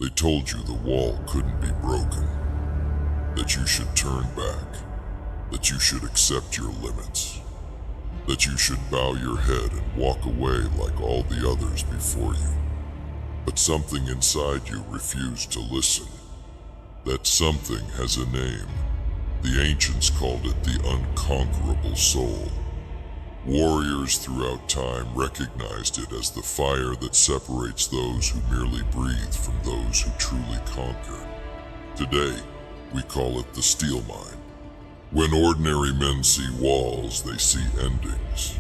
They told you the wall couldn't be broken, that you should turn back, that you should accept your limits, that you should bow your head and walk away like all the others before you. But something inside you refused to listen. That something has a name. The ancients called it the unconquerable soul. Warriors throughout time recognized it as the fire that separates those who merely breathe from those who truly conquer. Today, we call it the steel mind. When ordinary men see walls, they see endings.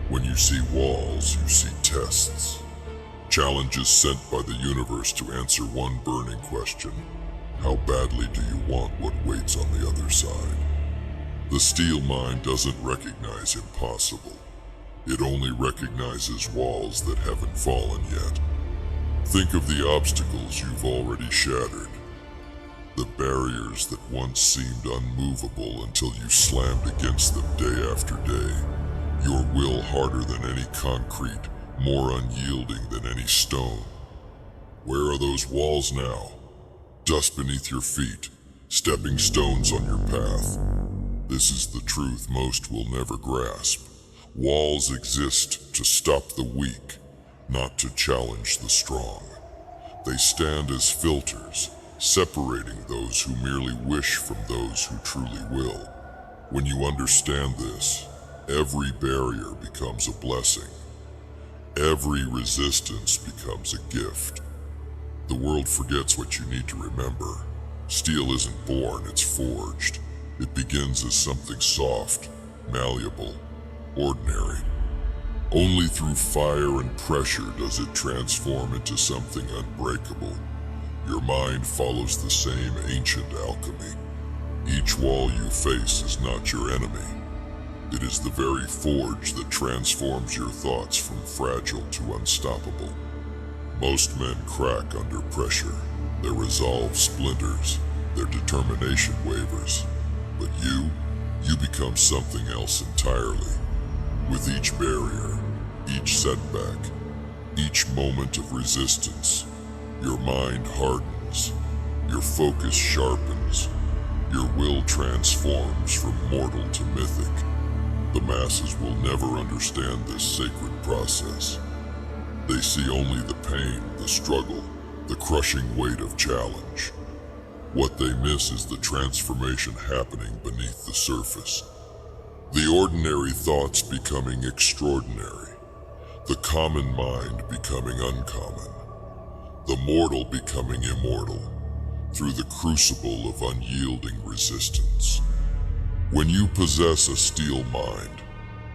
When you see walls, you see tests. Challenges sent by the universe to answer one burning question. How badly do you want what waits on the other side? The steel mind doesn't recognize impossible. It only recognizes walls that haven't fallen yet. Think of the obstacles you've already shattered. The barriers that once seemed unmovable until you slammed against them day after day. Your will harder than any concrete, more unyielding than any stone. Where are those walls now? Dust beneath your feet, stepping stones on your path. This is the truth most will never grasp. Walls exist to stop the weak, not to challenge the strong. They stand as filters, separating those who merely wish from those who truly will. When you understand this, every barrier becomes a blessing. Every resistance becomes a gift. The world forgets what you need to remember. Steel isn't born, it's forged. It begins as something soft, malleable, ordinary. Only through fire and pressure does it transform into something unbreakable. Your mind follows the same ancient alchemy. Each wall you face is not your enemy. It is the very forge that transforms your thoughts from fragile to unstoppable. Most men crack under pressure. Their resolve splinters, their determination wavers. But you become something else entirely. With each barrier, each setback, each moment of resistance, your mind hardens, your focus sharpens, your will transforms from mortal to mythic. The masses will never understand this sacred process. They see only the pain, the struggle, the crushing weight of challenge. What they miss is the transformation happening beneath the surface. The ordinary thoughts becoming extraordinary. The common mind becoming uncommon. The mortal becoming immortal through the crucible of unyielding resistance. When you possess a steel mind,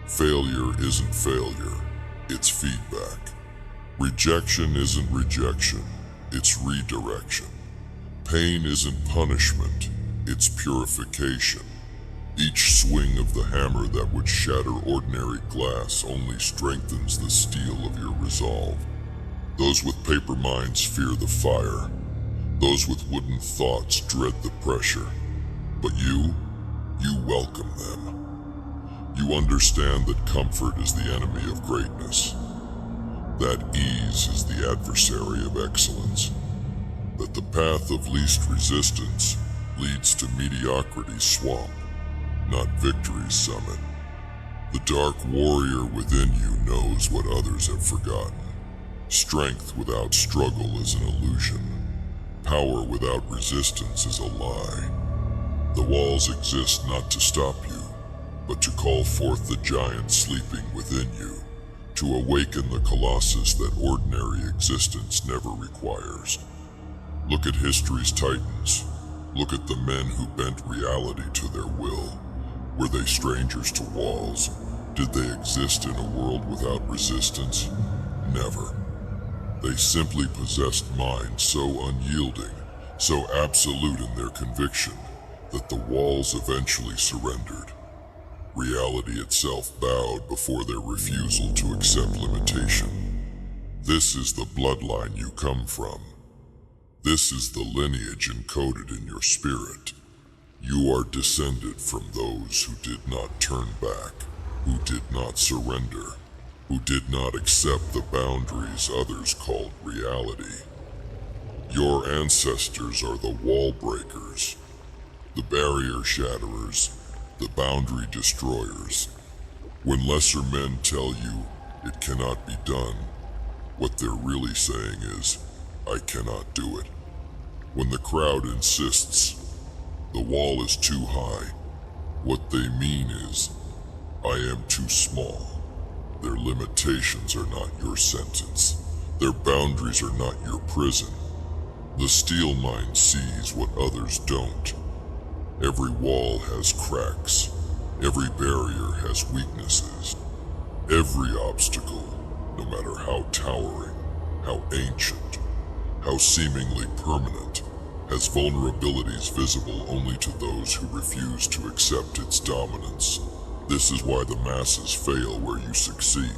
failure isn't failure, it's feedback. Rejection isn't rejection, it's redirection. Pain isn't punishment, it's purification. Each swing of the hammer that would shatter ordinary glass only strengthens the steel of your resolve. Those with paper minds fear the fire. Those with wooden thoughts dread the pressure. But you welcome them. You understand that comfort is the enemy of greatness. That ease is the adversary of excellence. That the path of least resistance leads to mediocrity's swamp, not victory's summit. The dark warrior within you knows what others have forgotten. Strength without struggle is an illusion. Power without resistance is a lie. The walls exist not to stop you, but to call forth the giant sleeping within you, to awaken the colossus that ordinary existence never requires. Look at history's titans. Look at the men who bent reality to their will. Were they strangers to walls? Did they exist in a world without resistance? Never. They simply possessed minds so unyielding, so absolute in their conviction, that the walls eventually surrendered. Reality itself bowed before their refusal to accept limitation. This is the bloodline you come from. This is the lineage encoded in your spirit. You are descended from those who did not turn back, who did not surrender, who did not accept the boundaries others called reality. Your ancestors are the wall breakers, the barrier shatterers, the boundary destroyers. When lesser men tell you it cannot be done, what they're really saying is, I cannot do it. When the crowd insists the wall is too high, what they mean is, I am too small. Their limitations are not your sentence. Their boundaries are not your prison. The steel mind sees what others don't. Every wall has cracks. Every barrier has weaknesses. Every obstacle, no matter how towering, how ancient, how seemingly permanent, has vulnerabilities visible only to those who refuse to accept its dominance. This is why the masses fail where you succeed.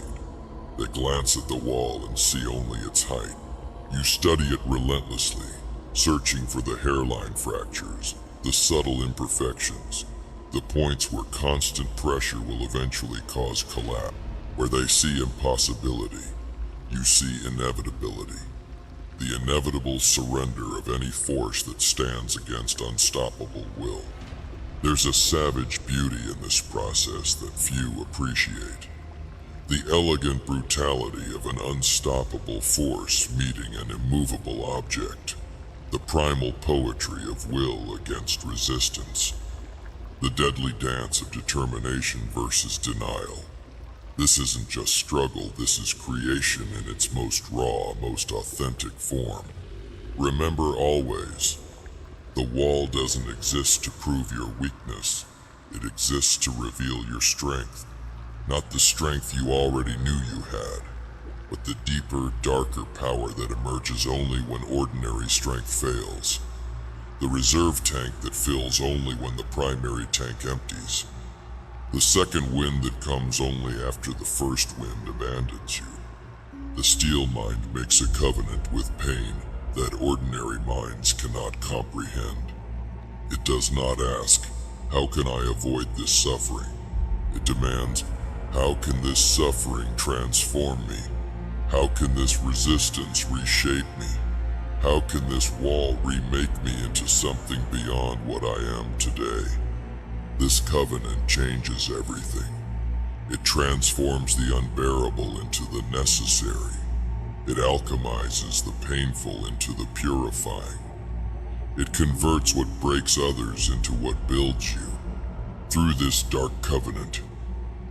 They glance at the wall and see only its height. You study it relentlessly, searching for the hairline fractures, the subtle imperfections, the points where constant pressure will eventually cause collapse. Where they see impossibility, you see inevitability. The inevitable surrender of any force that stands against unstoppable will. There's a savage beauty in this process that few appreciate. The elegant brutality of an unstoppable force meeting an immovable object. The primal poetry of will against resistance. The deadly dance of determination versus denial. This isn't just struggle, this is creation in its most raw, most authentic form. Remember always, the wall doesn't exist to prove your weakness. It exists to reveal your strength. Not the strength you already knew you had, but the deeper, darker power that emerges only when ordinary strength fails. The reserve tank that fills only when the primary tank empties. The second wind that comes only after the first wind abandons you. The steel mind makes a covenant with pain that ordinary minds cannot comprehend. It does not ask, how can I avoid this suffering? It demands, how can this suffering transform me? How can this resistance reshape me? How can this wall remake me into something beyond what I am today? This covenant changes everything. It transforms the unbearable into the necessary. It alchemizes the painful into the purifying. It converts what breaks others into what builds you. Through this dark covenant,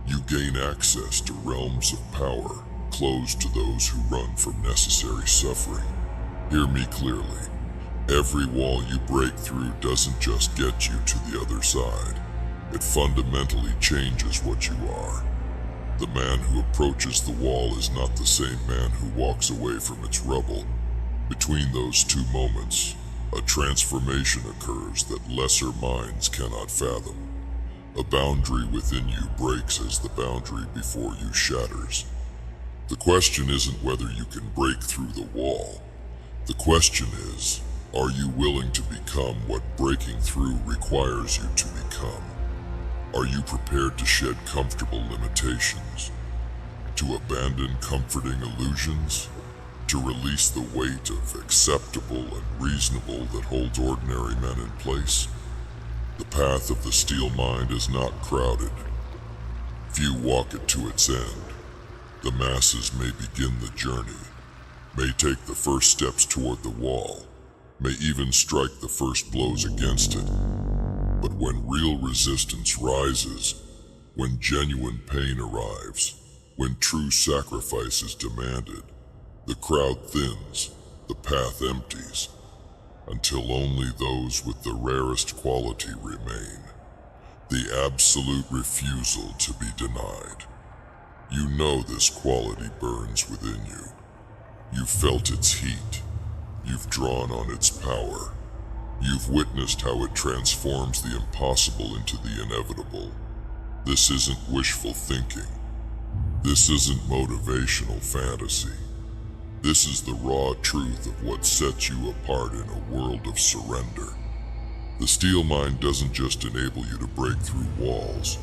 you gain access to realms of power closed to those who run from necessary suffering. Hear me clearly. Every wall you break through doesn't just get you to the other side. It fundamentally changes what you are. The man who approaches the wall is not the same man who walks away from its rubble. Between those two moments, a transformation occurs that lesser minds cannot fathom. A boundary within you breaks as the boundary before you shatters. The question isn't whether you can break through the wall. The question is, are you willing to become what breaking through requires you to become? Are you prepared to shed comfortable limitations? To abandon comforting illusions? To release the weight of acceptable and reasonable that holds ordinary men in place? The path of the steel mind is not crowded. Few walk it to its end. The masses may begin the journey, may take the first steps toward the wall, may even strike the first blows against it. But when real resistance rises, when genuine pain arrives, when true sacrifice is demanded, the crowd thins, the path empties, until only those with the rarest quality remain. The absolute refusal to be denied. You know this quality burns within you. You've felt its heat. You've drawn on its power. You've witnessed how it transforms the impossible into the inevitable. This isn't wishful thinking. This isn't motivational fantasy. This is the raw truth of what sets you apart in a world of surrender. The steel mind doesn't just enable you to break through walls.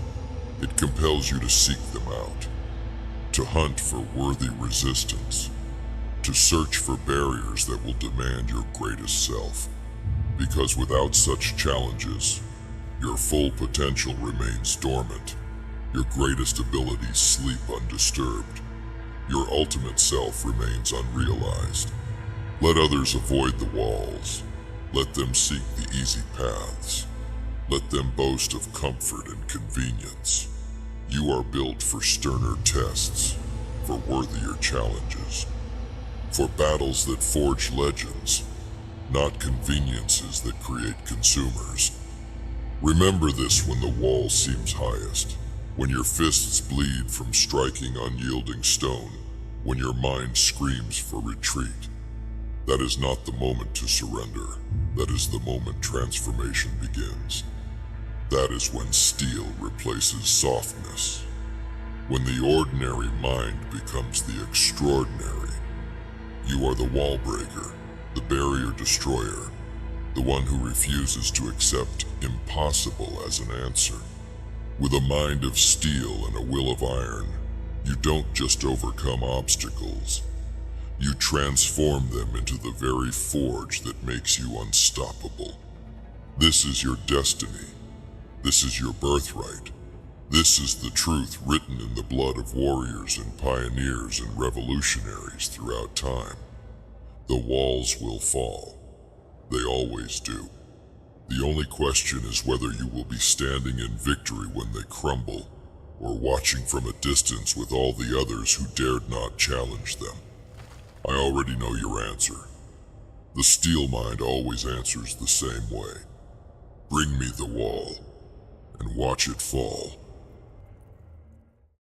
It compels you to seek them out, to hunt for worthy resistance, to search for barriers that will demand your greatest self. Because without such challenges, your full potential remains dormant. Your greatest abilities sleep undisturbed. Your ultimate self remains unrealized. Let others avoid the walls. Let them seek the easy paths. Let them boast of comfort and convenience. You are built for sterner tests, for worthier challenges, for battles that forge legends, not conveniences that create consumers. Remember this when the wall seems highest, when your fists bleed from striking unyielding stone, when your mind screams for retreat. That is not the moment to surrender. That is the moment transformation begins. That is when steel replaces softness. When the ordinary mind becomes the extraordinary. You are the wall breaker, the barrier destroyer, the one who refuses to accept impossible as an answer. With a mind of steel and a will of iron, you don't just overcome obstacles. You transform them into the very forge that makes you unstoppable. This is your destiny. This is your birthright. This is the truth written in the blood of warriors and pioneers and revolutionaries throughout time. The walls will fall. They always do. The only question is whether you will be standing in victory when they crumble, or watching from a distance with all the others who dared not challenge them. I already know your answer. The steel mind always answers the same way. Bring me the wall, and watch it fall.